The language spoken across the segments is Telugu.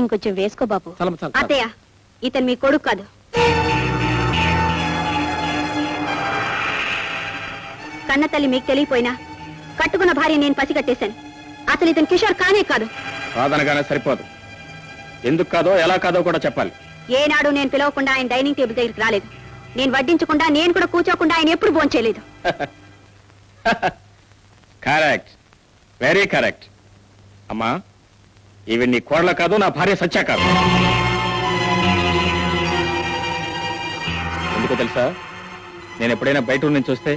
ఇంకొంచెం వేసుకో బాబు. అత్తయ్య, ఇతను మీ కొడుకు కాదు. కన్న తల్లి మీకు తెలియపోయినా కట్టుకున్న భార్య నేను పసిగట్టేశాను. అసలు ఇతను కిషోర్ కానే కాదు. కాదనగానే సరిపోదు. ఎందుకు కాదో ఎలా కాదో కూడా చెప్పాలి. ఏనాడు నేను పిలవకుండా ఆయన డైనింగ్ టేబుల్ దగ్గరికి రాలేదు. నేను వడ్డించకుండా, నేను కూడా కూర్చోకుండా ఆయన ఎప్పుడు భోంచేయలేదు. Correct, very correct. అమ్మా, ఇవి నీ కోడల కాదు, నా భార్య సత్య కాదు. ఎందుకో తెలుసా, నేను ఎప్పుడైనా బయట నుంచి చూస్తే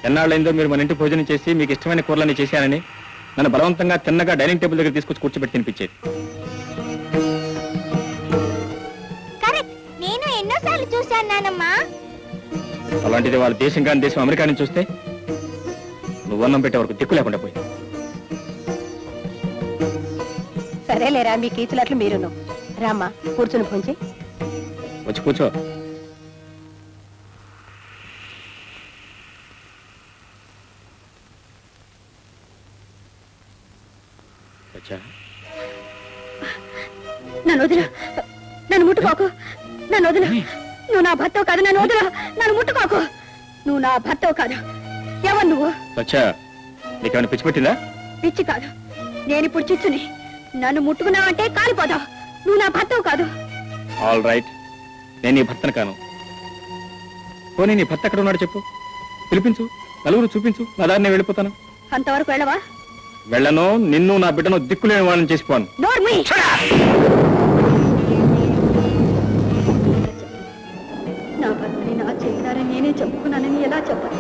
ఎన్నాళ్ళైందో మీరు మన ఇంటి భోజనం చేసి మీకు ఇష్టమైన కూరలని చేశానని నన్ను బలవంతంగా తిన్నగా డైనింగ్ టేబుల్ దగ్గర తీసుకొచ్చి కూర్చోబెట్టి తినిపించేది. నేను ఎన్నోసార్లు చూశాను నానమ్మా. అలాంటిది వాళ్ళ దేశం కాని దేశం అమెరికా నుంచి చూస్తే నువ్వు అన్నం పెట్టే వరకు దిక్కు లేకుండా పోయింది. సరేలేరా, మీ కీచులట్లు మీరును. రామ్మా, కూర్చుని భోంచి. వచ్చి కూర్చో. నన్ను వదిలా, నన్ను ముట్టుకోకు. నన్ను వదిలా, నువ్వు నా భర్తవు కాదు. నన్ను వదిలా, నన్ను ముట్టుకోకు. నువ్వు నా భర్తవు కాదు. ఎవరు నువ్వు? సచ్చా, నీకేమైనా పిచ్చి పెట్టిందా? పిచ్చి కాదు, నేను ఇప్పుడు చిచ్చుని. నన్ను ముట్టుకున్నావంటే కాలిపోదావు. నువ్వు నా భర్తవు కాదు. ఆల్ రైట్, నేను నీ భర్తను కాను. పోనీ నీ భర్త ఎక్కడ ఉన్నాడు చెప్పు, పిలిపించు, నలుగురు చూపించు, నా దారిని వెళ్ళిపోతాను. అంతవరకు వెళ్ళవా? వెళ్ళను. నిన్ను నా బిడ్డను దిక్కులేని వాళ్ళని చేసిపోను. నా భర్తని నా చేశారని నేనే చెప్పుకున్నానని ఎలా చెప్పను?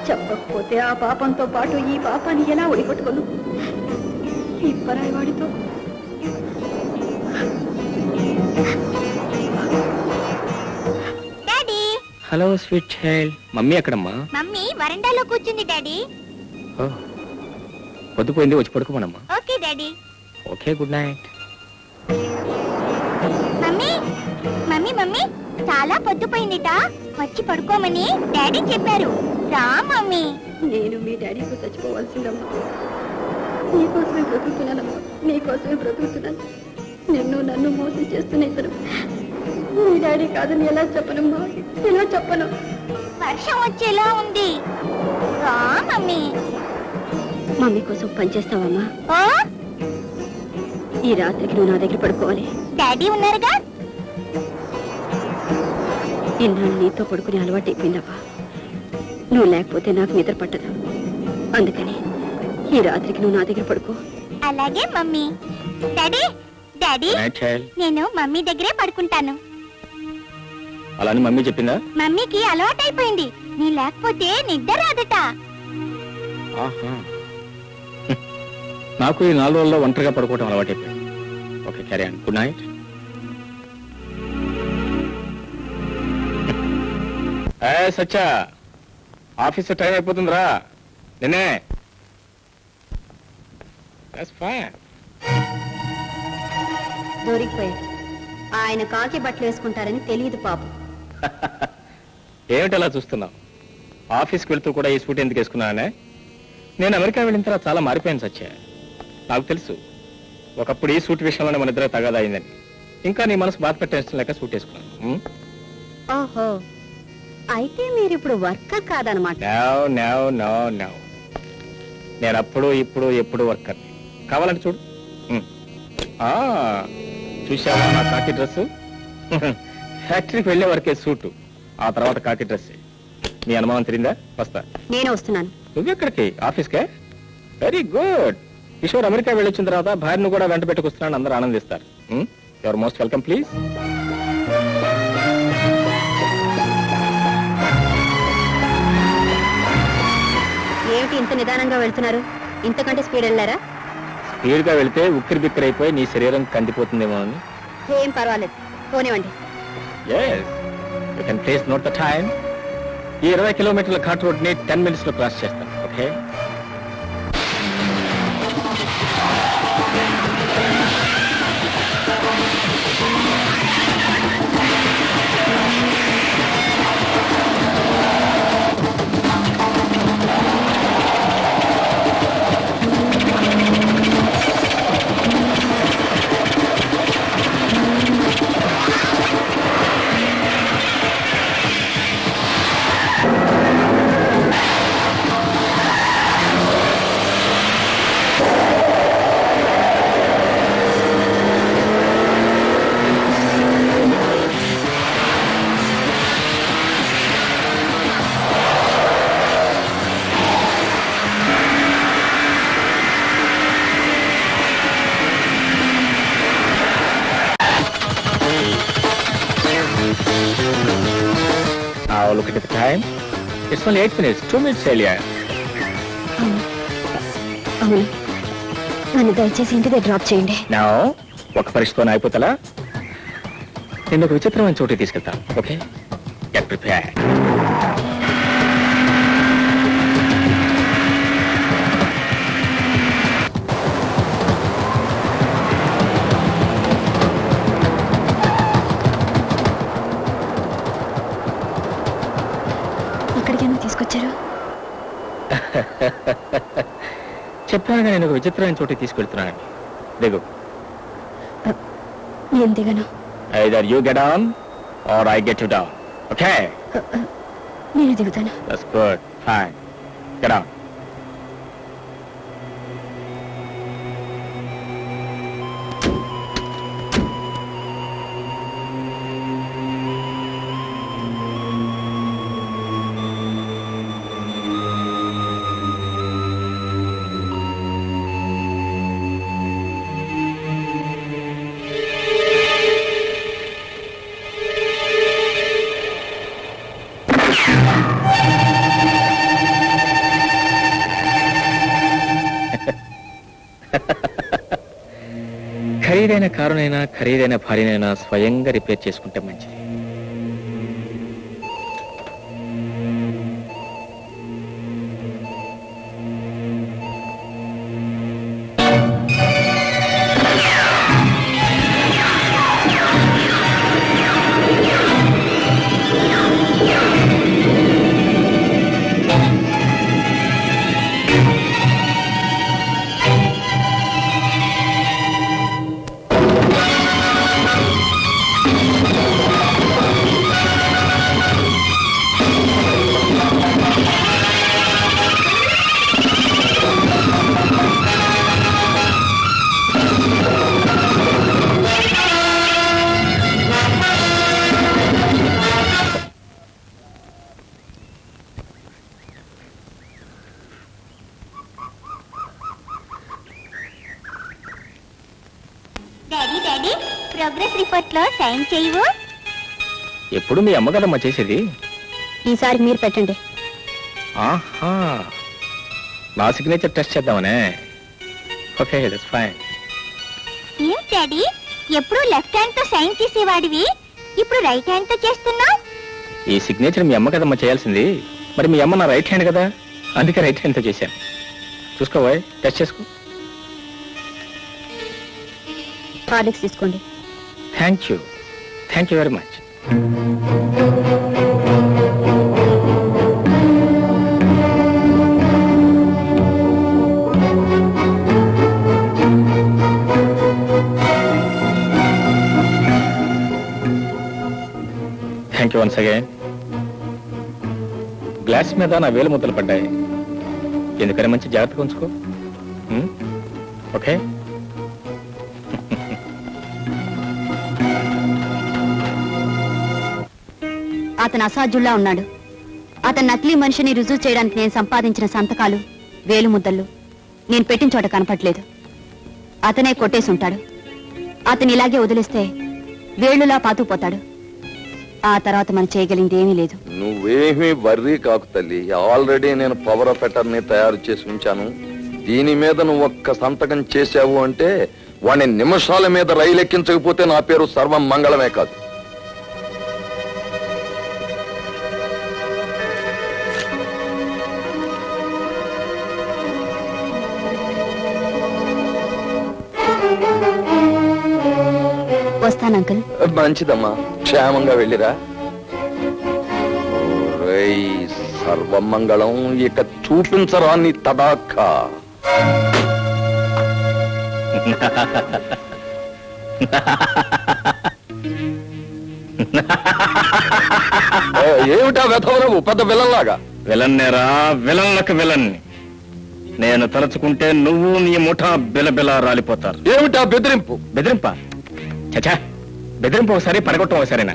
చెప్పకపోతే ఆ పాపంతో పాటు ఈ పాపాన్ని ఎలా ఒడిగొట్టుకోను? ఈ పరాయి వాడితో హలో స్వీట్ చైల్డ్. మమ్మీ ఎక్కడమ్మా? మమ్మీ వరండాలో కూర్చుంది డాడీ. పొద్దుపోయింది, వచ్చి పడుకోమనమ్మా. Okay daddy. Okay, good night. Mummy mummy mummy, చాలా పొద్దుపోయిందిట, వచ్చి పడుకోమని డాడీ చెప్పారు. రా మమ్మీ. నేను మీ డాడీతో చచ్చిపోవాల్సిందమ్మా. నీకోసమే బ్రతుకుతున్నానమ్మా, నీకోసమే బ్రతుకుతున్నాను. నిన్ను నన్ను మోసం చేస్తున్న ఇద్దరు మీ డాడీ కాదని ఎలా చెప్పనమ్మా? ఎలా చెప్పను? వర్షం వచ్చేలా ఉంది, రా మమ్మీ. మమ్మీ కోసం పనిచేస్తావమ్మా? ఈ రాత్రికి నువ్వు నా దగ్గర పడుకోవాలి. డాడీ ఉన్నారుగా. ఇన్నాళ్ళు నీతో పడుకునే అలవాటు అయిపోయిందవ్వా. నువ్వు లేకపోతే నాకు నిద్ర పట్టదు. అందుకని ఈ రాత్రికి నువ్వు నా దగ్గర పడుకో. అలాగే మమ్మీ. డాడీ డాడీ, నేను మమ్మీ దగ్గరే పడుకుంటాను. అలాని మమ్మీ చెప్పిందా? మమ్మీకి అలవాటు అయిపోయింది, నీ లేకపోతే నిద్ర రాదట. నాకు ఈ 4 రోజుల్లో ఒంటరిగా పడుకోవడం అలవాటైపోయింది. Okay, carry on. Good night. సచ్చా, ఆఫీస్ టైం అయిపోతుందిరా. నేనే దొరికిపోయాడు. ఆయన కాకి బట్టలు వేసుకుంటారని తెలియదు పాపం. ఏమిటి అలా చూస్తున్నావు? ఆఫీస్కి వెళ్తూ కూడా ఈ సూట్ ఎందుకు వేసుకున్నానే? నేను అమెరికా వెళ్ళిన తర్వాత చాలా మారిపోయాను సత్య. నాకు తెలుసు, ఒకప్పుడు ఈ సూట్ విషయంలోనే మన ఇద్దరు తగాదా అయిందని. ఇంకా నీ మనసు బాధ పెట్టేష్టం లేక సూట్ వేసుకున్నాను. ఓహో, అయితే మీరు ఇప్పుడు వర్కర్ కాదనమాట. నేను అప్పుడు ఇప్పుడు ఎప్పుడు వర్కర్. కావాలంటే చూడు. చూసావా నా కాకి డ్రెస్? ఫ్యాక్టరీకి వెళ్లే వరకే సూటు, ఆ తర్వాత కాకి డ్రెస్. నీ అనుమానం తిరిందా? వస్తా. నేను వస్తున్నాను. నువ్వెక్కడికి? ఆఫీస్కే? Very good. కిషోర్ అమెరికా వెళ్ళొచ్చిన తర్వాత భార్యను కూడా వెంట పెట్టుకొస్తున్నాను, అందరూ ఆనందిస్తారు. Your most welcome, please. ఏమిటి ఇంత నిదానంగా వెళ్తున్నారు? ఇంతకంటే స్పీడ్ వెళ్ళారా? స్పీడ్ గా వెళ్తే ఉక్కిరి బిక్కిరి అయిపోయి నీ శరీరం కందిపోతుందేమో అని. ఏం పర్వాలేదు, పోనివ్వండి. Yes, you can please note the time. ఈ 20 కిలోమీటర్ల ఘాట్ రోడ్ ని 10 minutes లో క్రాస్ చేస్తాను. Okay? Look at the time. It's only 8 minutes. 2 minutes earlier. అవును నన్ను దయచేసి ఇంటి దగ్గర డ్రాప్ చేయండి. Now, ఒక పరిస్థితితో అయిపోతా నేను ఒక విచిత్రమైన చోటు తీసుకెళ్తాను. Okay, get prepare. ఇక్కడికేనా తీసుకొచ్చారు? చెప్పానుగా నేను ఒక విచిత్రమైన చోటు తీసుకెళ్తున్నానండి. దిగు. నేను దిగను. Either you get on or I get you down. Okay? నేను దిగుతాను. That's good. Fine. Get on. ఖరీదైన కారునైనా ఖరీదైన భార్యనైనా స్వయంగా రిపేర్ చేసుకుంటే మంచిది. డాడీ డాడీ ప్రోగ్రెస్ రిపోర్ట్ లో సైన్ చేయవు. ఎప్పుడు మీ అమ్మ కదమ్మా చేసేది. ఈసారి మీరు పెట్టండి. ఆహా, నా సిగ్నేచర్ టెస్ట్ చేద్దామనే. Okay, that's fine. ఏం డాడీ ఎప్పుడు లెఫ్ట్ హ్యాండ్ తో సైన్ చేసేవాడివి, ఇప్పుడు రైట్ హ్యాండ్ తో చేస్తున్నావు. ఈ సిగ్నేచర్ మీ అమ్మ కదమ్మా చేయాల్సింది. మరి మీ అమ్మ నా రైట్ హ్యాండ్ కదా, అందుకే రైట్ హ్యాండ్ తో చేశాను. చూసుకోబోయ్, టెస్ట్ చేసుకో. హార్లిక్స్ తీసుకోండి. Thank you very much. Thank you once again. Glass మీద నా వేలు ముద్దలు పడ్డాయి, ఎందుకని మంచి జాగ్రత్తగా ఉంచుకో. ఓకే. అతను అసాధ్యుల్లా ఉన్నాడు. అతను నకిలీ మనిషిని రుజువు చేయడానికి నేను సంపాదించిన సంతకాలు, వేలు ముద్దలు నేను పెట్టిన చోట కనపట్లేదు. అతనే కొట్టేసి ఉంటాడు. అతను ఇలాగే వదిలేస్తే వేళ్లులా పాతుకుపోతాడు. ఆ తర్వాత మనం చేయగలిగింది ఏమీ లేదు. నువ్వేమీ వర్రీ కాకు తల్లి. ఆల్రెడీ నేను పవర్ ఆఫ్ అటర్నీ తయారు చేసి ఉంచాను. దీని మీద నువ్వు ఒక్క సంతకం చేశావు అంటే వాడిని నిమిషాల మీద రైలు ఎక్కించకపోతే నా పేరు సర్వం మంగళమే కాదు. వస్తాను అంకుల్. మంచిదమ్మా, క్షేమంగా వెళ్ళిరా. సర్వమంగళం. ఇక చూపించరా నీ తడాకా. ఏమిటా వెధవరవు పెద్ద విలన్లాగా? విలన్నేరా, విలన్లకు విలన్ని. నేను తలుచుకుంటే నువ్వు నీ ముఠా బిలబిల రాలిపోతారు. ఏమిటా బెదిరింపు? బెదిరింప? చచా, బెదిరింపు ఒకసారి, పడగొట్టం ఒకసారినా?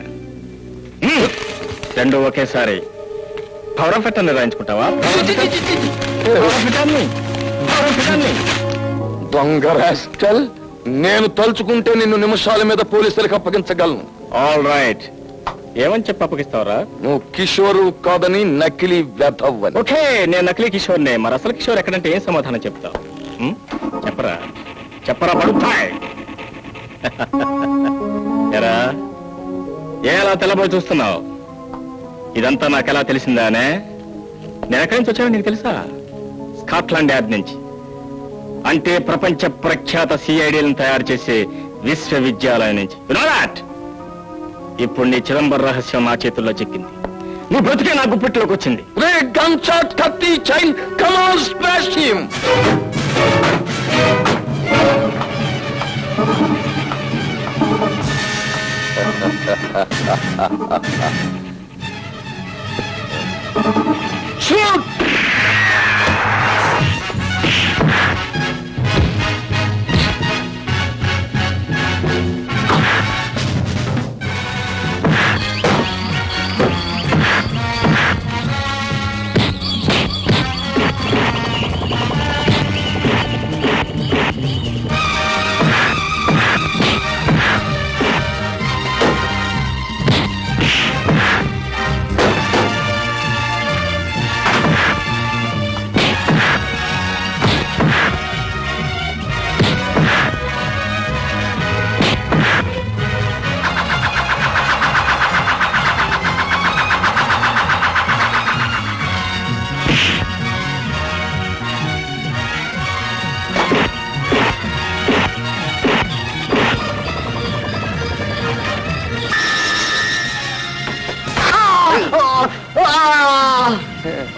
రెండు ఒకేసారి. పవర్ ఆఫ్ అటర్నీ రాయించుకుంటావా? దొంగ రాస్కల్, నేను తలుచుకుంటే నిన్ను నిమిషాల మీద పోలీసులకు అప్పగించగలను. ఆల్ రైట్, ఏమని చెప్పి అప్పగిస్తావరా? నువ్వు కిషోరు కాదని నకిలీ వెధవ్వని. ఓకే, నేను నకిలీ కిషోర్నే. మరి అసలు కిషోర్ ఎక్కడంటే ఏం సమాధానం చెప్తావు? చెప్పరా చెప్పరా పడుతాయి. ఎరా ఎలా తెల్లబోయి చూస్తున్నావు? ఇదంతా నాకెలా తెలిసిందానే? నేను ఎక్కడి నుంచి వచ్చానో నీకు తెలుసా? స్కాట్లాండ్ యార్డ్ నుంచి. అంటే ప్రపంచ ప్రఖ్యాత సిఐడీలను తయారు చేసే విశ్వవిద్యాలయం నుంచి. ఇప్పుడు నీ చిదంబర రహస్యం నా చేతుల్లో చిక్కింది. నీ బ్రతుకే నా గుప్పిట్లోకి వచ్చింది. రే గన్ షాట్, కత్తి, chain, come on smash him. Shoot.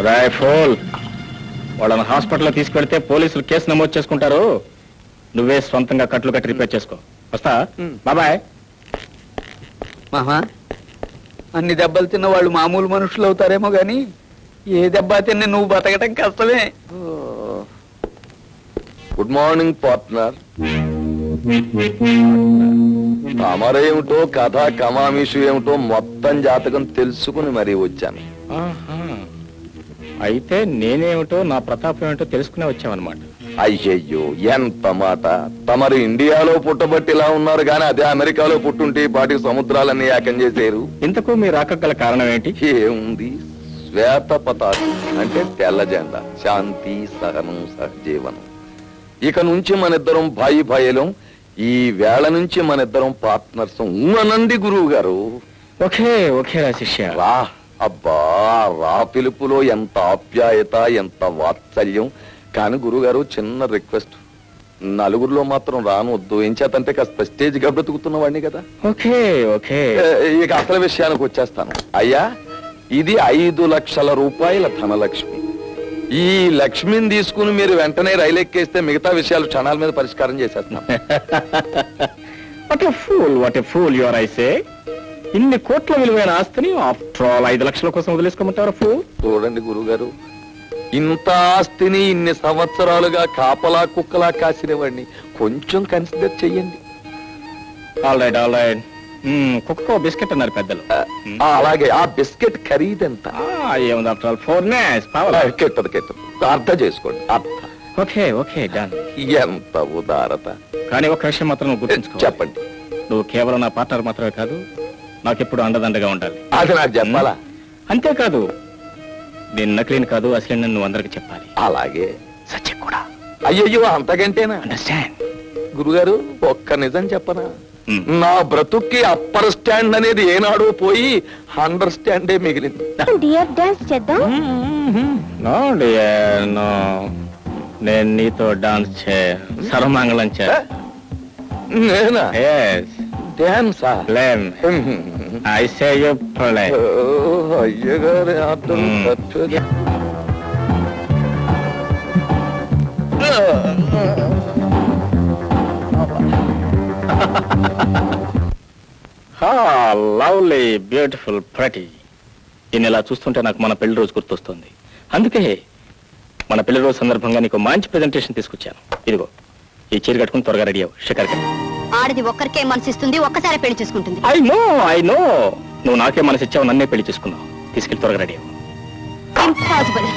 Rifle వాళ్ళని హాస్పిటల్లో తీసుకెళ్తే పోలీసులు కేసు నమోదు చేసుకుంటారు. నువ్వే సొంతంగా కట్లు కట్టి రిపేర్ చేసుకో. వస్తా, బాబాయ్. మామా, అన్ని దెబ్బలు తిన్న వాళ్ళు మామూలు మనుషులు అవుతారేమో గాని ఏ దెబ్బ తిన్న నువ్వు బతకటం కష్టమే. Good morning partner. తమరేమిటో కథ కమామిషు ఏమిటో మొత్తం జాతకం తెలుసుకుని మరీ వచ్చాను. అయితే నేనేమిటో నా ప్రతాపం ఏమిటో తెలుసుకునే వచ్చామన్నమాట. అయ్యయ్యో, ఎంత మాట. తమరు ఇండియాలో పుట్టబట్టి ఇలా ఉన్నారు గాని అదే అమెరికాలో పుట్టుంటే పాటికి సముద్రాలన్నీ ఏకం చేసేరు. ఇంతకు మీరు రాకగల కారణం ఏంటి? ఏముంది, శ్వేత పతాకం అంటే తెల్ల జెండా, శాంతి, సహనం, సహజీవనం. ఇక నుంచి మనిద్దరం భాయి భాయిలం. ఈ వేళ నుంచి మనిద్దరం పార్ట్నర్స్. అనండి గురువు గారు. ఓకే ఓకే రా శిష్య. రా. అబ్బా, రా పిలుపులో ఎంత ఆప్యాయత, ఎంత వాత్సల్యం. కానీ గురుగారు, చిన్న రిక్వెస్ట్, నలుగురిలో మాత్రం రానొద్దు. ఏం చేతంటే కాస్త స్టేజ్ గా బ్రతుకుతున్నవాడిని కదా. Okay okay. ఇక అసలు విషయానికి వచ్చేస్తాను. అయ్యా, ఇది 5 లక్షల రూపాయల ధనలక్ష్మి. ఈ లక్ష్మిని తీసుకుని మీరు వెంటనే రైలు ఎక్కేస్తే మిగతా విషయాలు క్షణాల మీద పరిష్కారం చేసేస్తున్నాం. What a fool, what a fool you are. I say, ఇన్ని కోట్ల విలువైన ఆస్తిని ఆఫ్టర్ ఆల్ 5 లక్షల కోసం వదిలేసుకోమంటారా? ఫూల్. చూడండి గురుగారు, ఇంత ఆస్తిని ఇన్ని సంవత్సరాలుగా కాపలా కుక్కలా కాసినవాడిని కొంచెం కన్సిడర్ చెయ్యండి. All right all right. కుక్కో బిస్కెట్ అన్నారు పెద్దలు. అలాగే. ఆ బిస్కెట్ ఖరీదెంత? ఏముంది, ఆఫ్టర్ ఆల్ 4 nails. కెట్టదు. అర్థం చేసుకోండి. Okay okay, done. ఎంత ఉదారత. కానీ ఒక విషయం మాత్రం నువ్వు గుర్తుంచుకో. చెప్పండి. నువ్వు కేవలం నా పార్ట్నర్ మాత్రమే కాదు, నాకెప్పుడు అండదండగా ఉండాలి. అది నాకు చెప్పాలా? అంతేకాదు, నేను నకిలీని కాదు అసలు నువ్వు అందరికి చెప్పాలి. అలాగే. సత్యం కూడా. అయ్యయ్యో, అంతకంటేనా? అండర్స్టాండ్? గురుగారు, ఒక్క నిజం చెప్పనా? నా బ్రతుక్కి అప్పర్ స్టాండ్ అనేది ఏనాడో పోయి అండర్స్టాండే మిగిలింది. డియర్ డాన్స్ చేద్దాం. నో డియర్ నో, నేను నీతో డాన్స్ సర్వమంగళం చే. నేనా? డాన్సా? లేం. I say you play. అయ్యగారి ఆటలు తప్పేది. లవ్లీ బ్యూటిఫుల్ ప్రతి. దీన్ని ఇలా చూస్తుంటే నాకు మన పెళ్లి రోజు గుర్తొస్తుంది. అందుకే మన పెళ్లి రోజు సందర్భంగా నీకు మంచి ప్రెజెంటేషన్ తీసుకొచ్చాను. ఇదిగో, ఈ చీర కట్టుకుని త్వరగా రెడీ అవ్వు. శిఖర్ ఆడది ఒక్కరికే మనసిస్తుంది, ఒక్కసారి పెళ్లి చేసుకుంటుంది. ఐ నో నువ్వు నాకే మనసిచ్చావు, నన్నే పెళ్లి చేసుకున్నావు. తీసుకెళ్ళి త్వరగా రెడీ అవ్వు. ఇంపాసిబుల్.